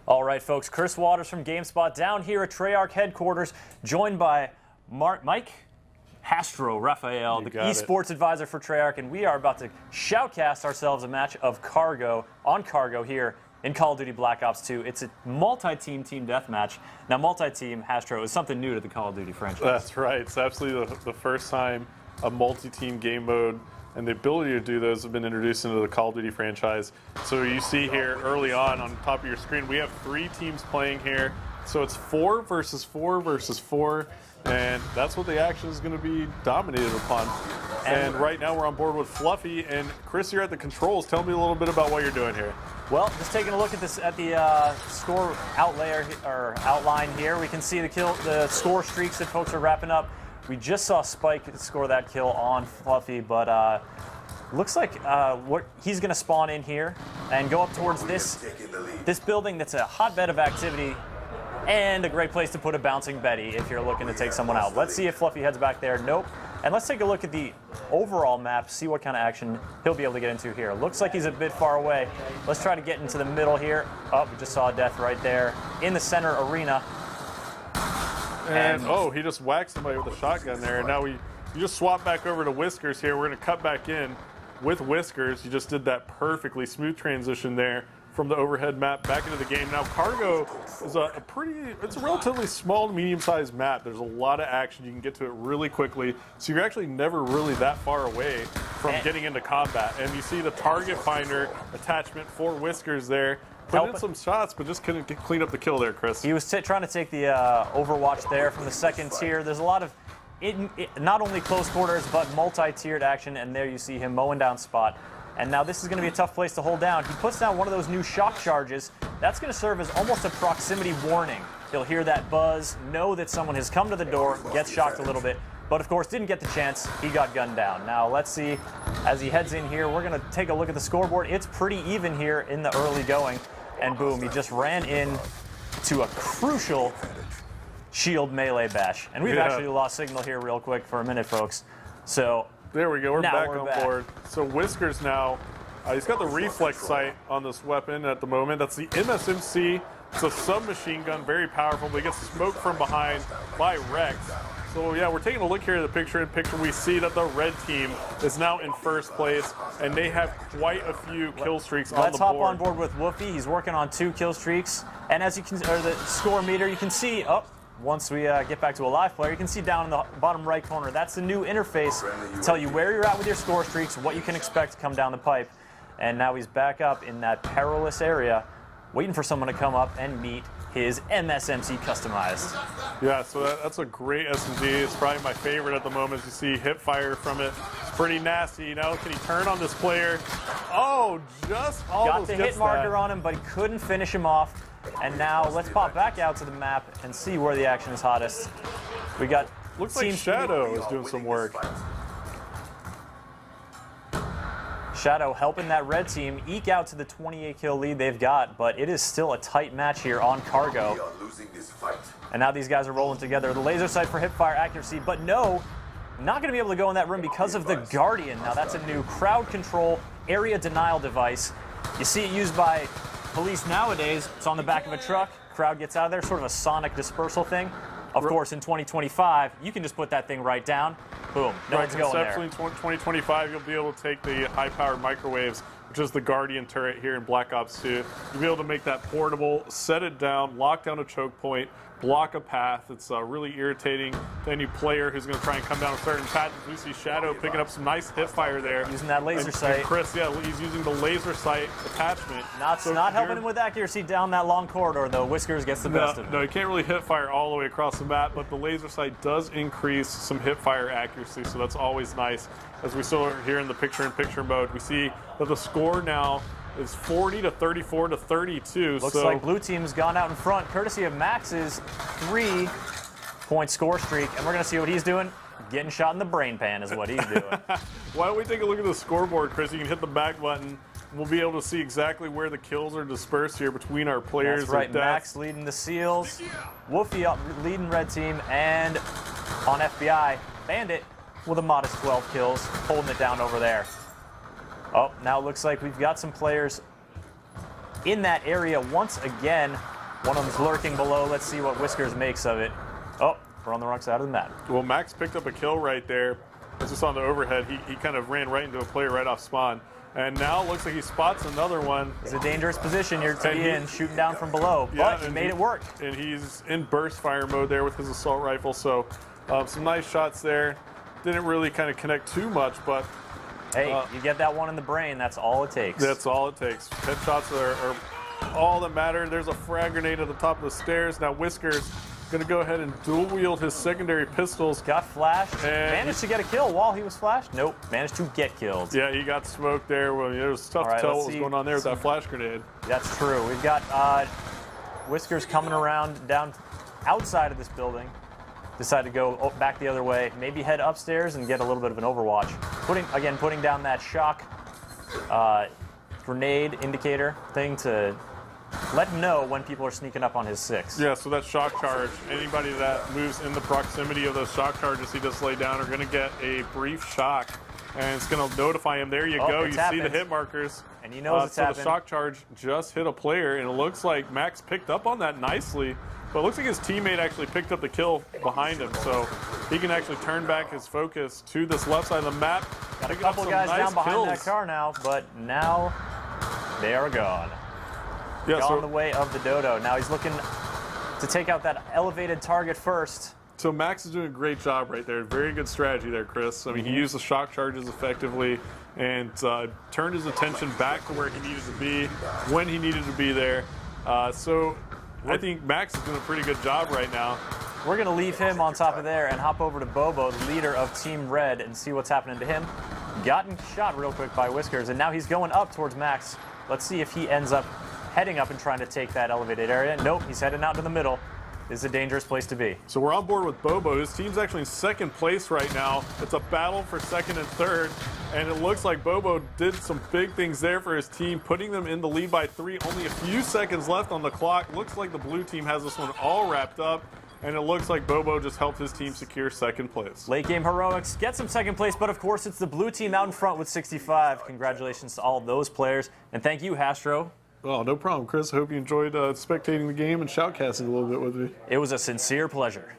All right, folks, Chris Waters from GameSpot down here at Treyarch headquarters, joined by Mike Hastro Raphael, the esports advisor for Treyarch, and we are about to shoutcast ourselves a match of Cargo here in Call of Duty Black Ops 2. It's a multi-team team deathmatch. Now, multi-team, Hastro, is something new to the Call of Duty franchise. That's right. It's absolutely the first time a multi-team game mode and the ability to do those have been introduced into the Call of Duty franchise. So you see here early on top of your screen, we have 3 teams playing here. So it's 4 versus 4 versus 4, and that's what the action is going to be dominated upon. And right now we're on board with Fluffy, and Chris, you're at the controls. Tell me a little bit about what you're doing here. Well, just taking a look at this the score outline here, we can see the score streaks that folks are wrapping up. We just saw Spike score that kill on Fluffy, but looks like he's going to spawn in here and go up towards this building that's a hotbed of activity and a great place to put a bouncing Betty if you're looking to take someone out. Let's see if Fluffy heads back there. Nope. And let's take a look at the overall map, see what kind of action he'll be able to get into here. Looks like he's a bit far away. Let's try to get into the middle here. Oh, we just saw a death right there in the center arena. And oh, he just whacked somebody with a shotgun there. And now you just swap back over to Whiskers here. We're going to cut back in with Whiskers. You just did that perfectly smooth transition there from the overhead map back into the game. Now, Cargo is it's a relatively small to medium-sized map. There's a lot of action. You can get to it really quickly. So you're actually never really that far away from getting into combat. And you see the target finder attachment for Whiskers there. Put in some shots, but just couldn't clean up the kill there, Chris. He was trying to take the Overwatch there from the second tier. There's a lot of not only close quarters, but multi-tiered action, and there you see him mowing down Spot. And now this is going to be a tough place to hold down. He puts down one of those new shock charges. That's going to serve as almost a proximity warning. He'll hear that buzz, know that someone has come to the door, gets shocked a little bit, but of course didn't get the chance. He got gunned down. Now let's see, as he heads in here, we're going to take a look at the scoreboard. It's pretty even here in the early going. And boom, he just ran in to a crucial shield melee bash. And we've actually lost signal here real quick for a minute, folks. So there we go, we're back on board. So Whiskers now, he's got the reflex sight on this weapon at the moment. That's the MSMC. It's a submachine gun, very powerful, but he gets smoked from behind by Rex. So yeah, we're taking a look here at the picture-in-picture. We see that the red team is now in first place, and they have quite a few kill streaks on the board. Let's hop on board with Woofy. He's working on 2 kill streaks, and as you can, or the score meter, you can see once we get back to a live player, you can see down in the bottom right corner. That's the new interface to tell you where you're at with your score streaks, what you can expect to come down the pipe. And now he's back up in that perilous area, waiting for someone to come up and meet his MSMC customized. Yeah, so that's a great SMG. It's probably my favorite at the moment. As you see hip fire from it. It's pretty nasty. You know, can he turn on this player? Oh, just almost got the hit marker on him, but he couldn't finish him off. And now let's pop back out to the map and see where the action is hottest. We got looks like Shadow is doing some work. Shadow helping that red team eke out to the 28 kill lead they've got, but it is still a tight match here on Cargo. And now these guys are rolling together. The laser sight for hipfire accuracy, but no, not going to be able to go in that room because of the Guardian. Now that's a new crowd control area denial device. You see it used by police nowadays. It's on the back of a truck. Crowd gets out of there, sort of a sonic dispersal thing. Of course, in 2025, you can just put that thing right down. Boom. No one's going there. Conceptually, in 2025, you'll be able to take the high-powered microwaves, which is the Guardian turret here in Black Ops 2. You'll be able to make that portable, set it down, lock down a choke point, block a path. It's really irritating to any player who's going to try and come down a certain path. We see Shadow picking up some nice hip fire there. Using that laser sight. And Chris, yeah, he's using the laser sight attachment. Not helping him with accuracy down that long corridor, though. Whiskers gets the best of him. No, you can't really hip fire all the way across the map, but the laser sight does increase some hip fire accuracy, so that's always nice. As we saw here in the picture-in-picture mode, we see that the score now is 40 to 34 to 32. Looks like blue team's gone out in front, courtesy of Max's 3-point score streak. And we're going to see what he's doing. Getting shot in the brain pan is what he's doing. Why don't we take a look at the scoreboard, Chris? You can hit the back button. We'll be able to see exactly where the kills are dispersed here between our players. That's right. Max leading the Seals. Woofy up leading red team. And on FBI, Bandit with a modest 12 kills, holding it down over there. Oh, now it looks like we've got some players in that area once again. One of them's lurking below. Let's see what Whiskers makes of it. Oh, we're on the wrong side of the map. Well, Max picked up a kill right there. As we saw on the overhead, he kind of ran right into a player right off spawn. And now it looks like he spots another one. It's a dangerous position here to be in, shooting down from below, but he made it work. And he's in burst fire mode there with his assault rifle, so some nice shots there. Didn't really kind of connect too much, but... Hey, you get that one in the brain, that's all it takes. That's all it takes. Headshots are all that matter. There's a frag grenade at the top of the stairs. Now Whiskers going to go ahead and dual wield his secondary pistols. Got flashed. Managed to get a kill while he was flashed. Nope. Managed to get killed. Yeah, he got smoked there. Well, it was tough to tell what was going on there with that flash grenade. That's true. We've got Whiskers coming around down outside of this building. Decided to go back the other way. Maybe head upstairs and get a little bit of an overwatch. Putting down that shock grenade indicator thing to let him know when people are sneaking up on his 6. Yeah, so that shock charge, anybody that moves in the proximity of those shock charges he just laid down are going to get a brief shock, and it's going to notify him. There you go. You see the hit markers. And he knows it's happened. So the shock charge just hit a player, and it looks like Max picked up on that nicely, but it looks like his teammate actually picked up the kill behind him, so he can actually turn back his focus to this left side of the map. Got a couple guys down behind that car now, but now they are gone. Yeah, gone the way of the Dodo. Now he's looking to take out that elevated target first. So Max is doing a great job right there. Very good strategy there, Chris. I mean, he used the shock charges effectively and turned his attention back to where he needed to be when he needed to be there. So I think Max is doing a pretty good job right now. We're going to leave him on top of there and hop over to Bobo, the leader of Team Red, and see what's happening to him. Gotten shot real quick by Whiskers, and now he's going up towards Max. Let's see if he ends up heading up and trying to take that elevated area. Nope, he's heading out to the middle. This is a dangerous place to be. So we're on board with Bobo. His team's actually in second place right now. It's a battle for second and third, and it looks like Bobo did some big things there for his team, putting them in the lead by 3. Only a few seconds left on the clock. Looks like the blue team has this one all wrapped up, and it looks like Bobo just helped his team secure second place. Late game heroics get some second place, but of course it's the blue team out in front with 65. Congratulations to all those players, and thank you, Hastro. Oh, no problem, Chris. I hope you enjoyed spectating the game and shoutcasting a little bit with me. It was a sincere pleasure.